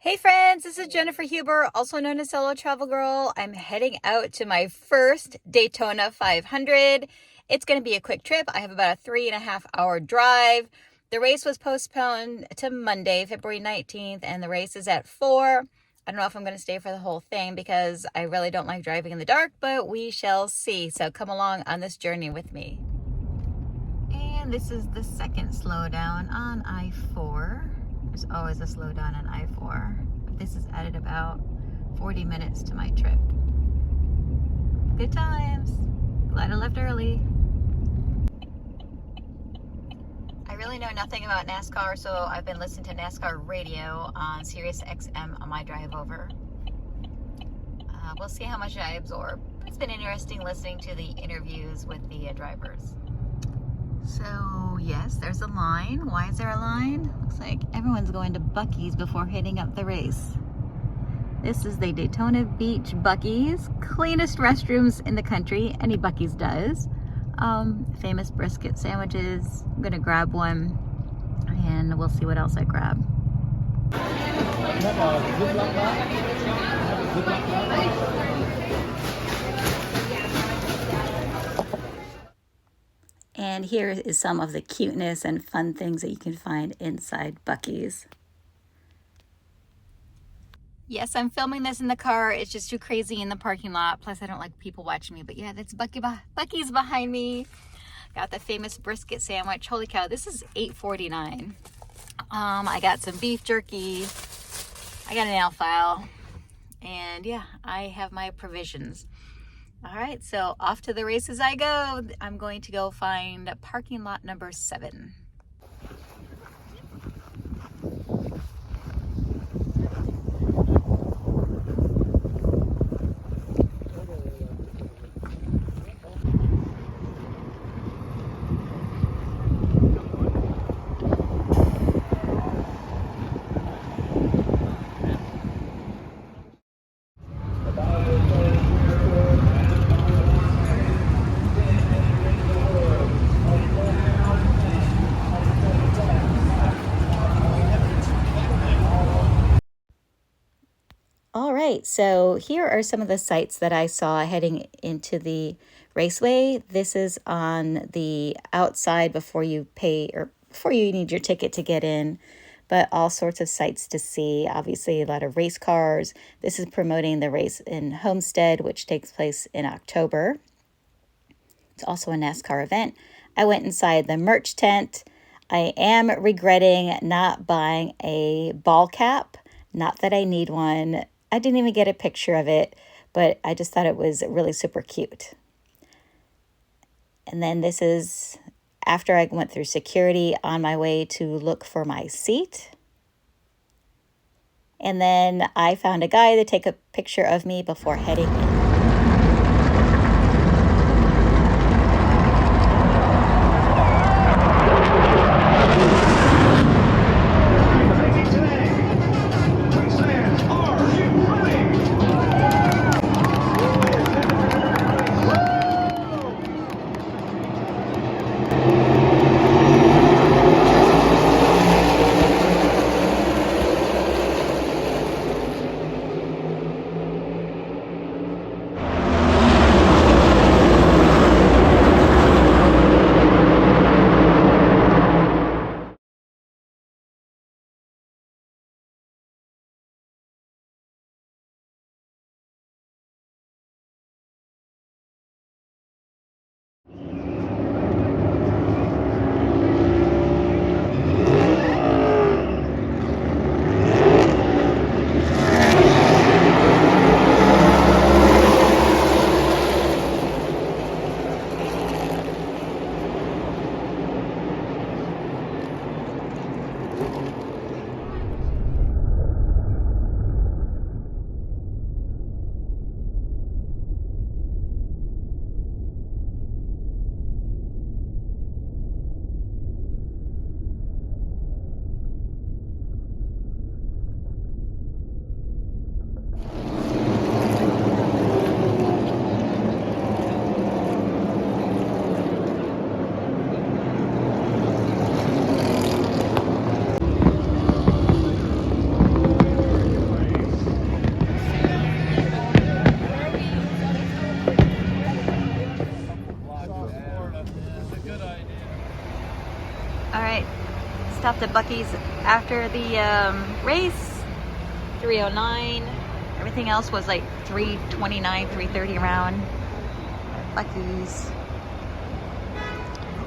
Hey friends, this is Jennifer Huber, also known as Solo Travel Girl. I'm heading out to my first Daytona 500. It's going to be a quick trip. I have about a 3.5 hour drive. The race was postponed to Monday, February 19th, and the race is at 4. I don't know if I'm going to stay for the whole thing because I really don't like driving in the dark, but we shall see. So come along on this journey with me. And this is the second slowdown on I-4. There's always a slowdown on I-4. But this has added about 40 minutes to my trip. Good times. Glad I left early. I really know nothing about NASCAR, so I've been listening to NASCAR radio on Sirius XM on my drive over. We'll see how much I absorb. It's been interesting listening to the interviews with the drivers. So yes, there's a line. Why is there a line? Looks like everyone's going to Buc-ee's before hitting up the race. This is the Daytona Beach Buc-ee's. Cleanest restrooms in the country. Any Buc-ee's does. Famous brisket sandwiches. I'm gonna grab one and we'll see what else I grab. And here is some of the cuteness and fun things that you can find inside Buc-ee's. Yes, I'm filming this in the car. It's just too crazy in the parking lot. Plus, I don't like people watching me. But yeah, that's Buc-ee's behind me. Got the famous brisket sandwich. Holy cow, this is $8.49. I got some beef jerky. I got a nail file. And yeah, I have my provisions. All right, so off to the races I go. I'm going to go find parking lot number 7. All right, so here are some of the sites that I saw heading into the raceway. This is on the outside before you pay or before you need your ticket to get in, but all sorts of sights to see. Obviously, a lot of race cars. This is promoting the race in Homestead, which takes place in October. It's also a NASCAR event. I went inside the merch tent. I am regretting not buying a ball cap. Not that I need one. I didn't even get a picture of it, but I just thought it was really super cute. And then this is after I went through security on my way to look for my seat. And then I found a guy to take a picture of me before heading in. stopped at Buc-ee's after the race, 309. Everything else was like 329, 330 around. Buc-ee's.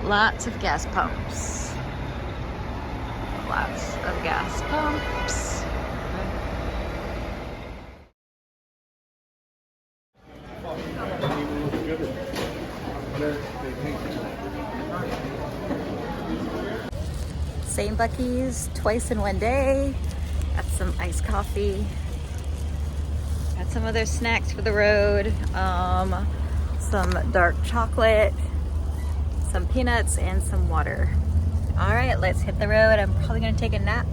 Lots of gas pumps. Lots of gas pumps. Same Buc-ee's twice in one day. Got some iced coffee. Got some other snacks for the road. Some dark chocolate, some peanuts, and some water. All right, let's hit the road. I'm probably gonna take a nap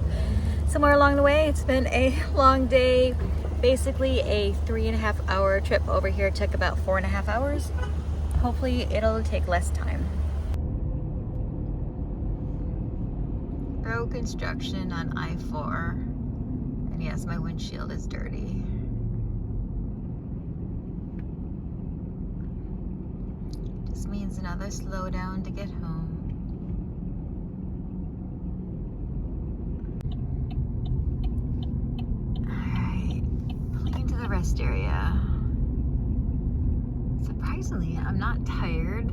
somewhere along the way. It's been a long day. Basically a 3.5 hour trip over here. It took about 4.5 hours. Hopefully it'll take less time. Road construction on I-4. And yes, my windshield is dirty. Just means another slowdown to get home. The rest area. Surprisingly, I'm not tired,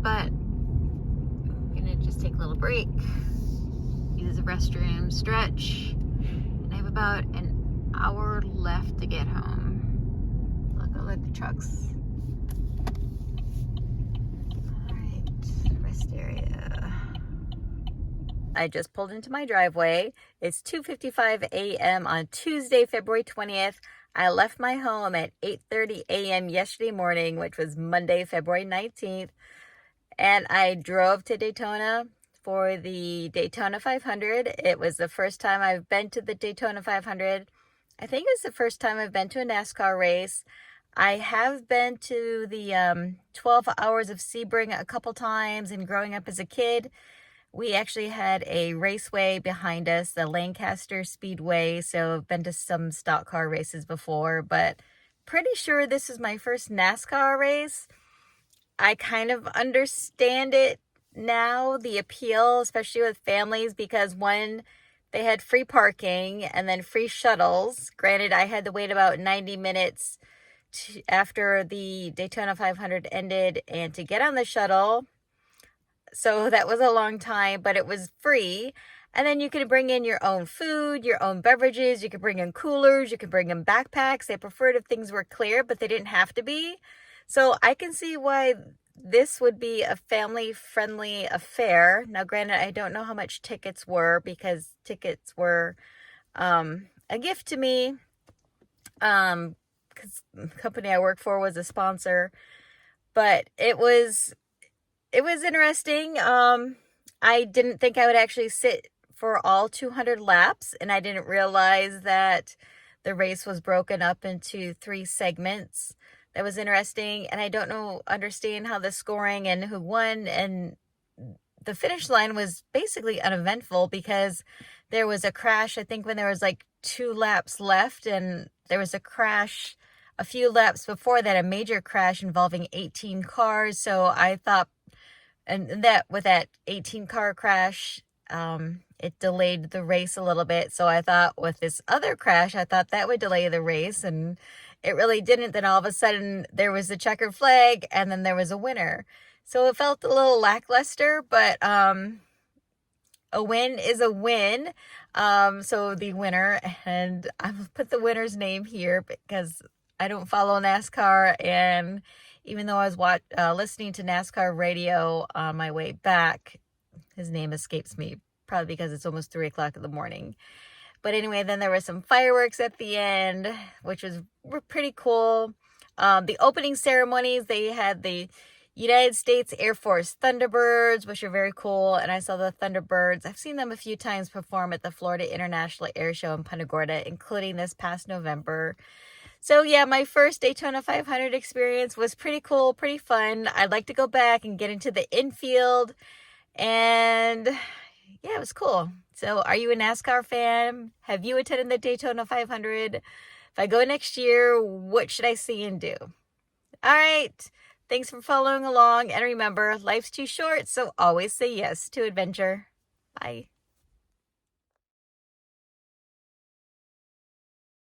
but I'm gonna just take a little break, use the restroom, stretch, and I have about an hour left to get home. Look at the trucks. All right, rest area. I just pulled into my driveway. It's 2:55 a.m. on Tuesday, February 20th. I left my home at 8:30 a.m. yesterday morning, which was Monday, February 19th. And I drove to Daytona for the Daytona 500. It was the first time I've been to the Daytona 500. I think it's the first time I've been to a NASCAR race. I have been to the 12 Hours of Sebring a couple times, and growing up as a kid, we actually had a raceway behind us, the Lancaster Speedway, so I've been to some stock car races before, but pretty sure this is my first NASCAR race. I kind of understand it now, the appeal, especially with families, because one, they had free parking and then free shuttles. Granted, I had to wait about 90 minutes after the Daytona 500 ended and to get on the shuttle. So that was a long time, but it was free. And then you could bring in your own food, your own beverages. You could bring in coolers. You could bring in backpacks. They preferred if things were clear, but they didn't have to be. So I can see why this would be a family-friendly affair. Now, granted, I don't know how much tickets were, because tickets were a gift to me. Because the company I work for was a sponsor. But it was interesting. I didn't think I would actually sit for all 200 laps, and I didn't realize that the race was broken up into 3 segments. That was interesting, and I don't understand how the scoring and who won, and the finish line was basically uneventful because there was a crash, I think, when there was like 2 laps left, and there was a crash a few laps before that, a major crash involving 18 cars. So I thought, and that with that 18 car crash, it delayed the race a little bit. So I thought with this other crash, I thought that would delay the race, and it really didn't. Then all of a sudden there was the checkered flag, and then there was a winner. So it felt a little lackluster, but a win is a win. So the winner, and I'll put the winner's name here because I don't follow NASCAR, and even though I was listening to NASCAR radio on my way back, his name escapes me, probably because it's almost 3 o'clock in the morning. But anyway, then there were some fireworks at the end, which were pretty cool. The opening ceremonies, they had the United States Air Force Thunderbirds, which are very cool. And I saw the Thunderbirds. I've seen them a few times perform at the Florida International Air Show in Punta Gorda, including this past November. So yeah, my first Daytona 500 experience was pretty cool, pretty fun. I'd like to go back and get into the infield. And yeah, it was cool. So are you a NASCAR fan? Have you attended the Daytona 500? If I go next year, what should I see and do? All right. Thanks for following along. And remember, life's too short, so always say yes to adventure. Bye.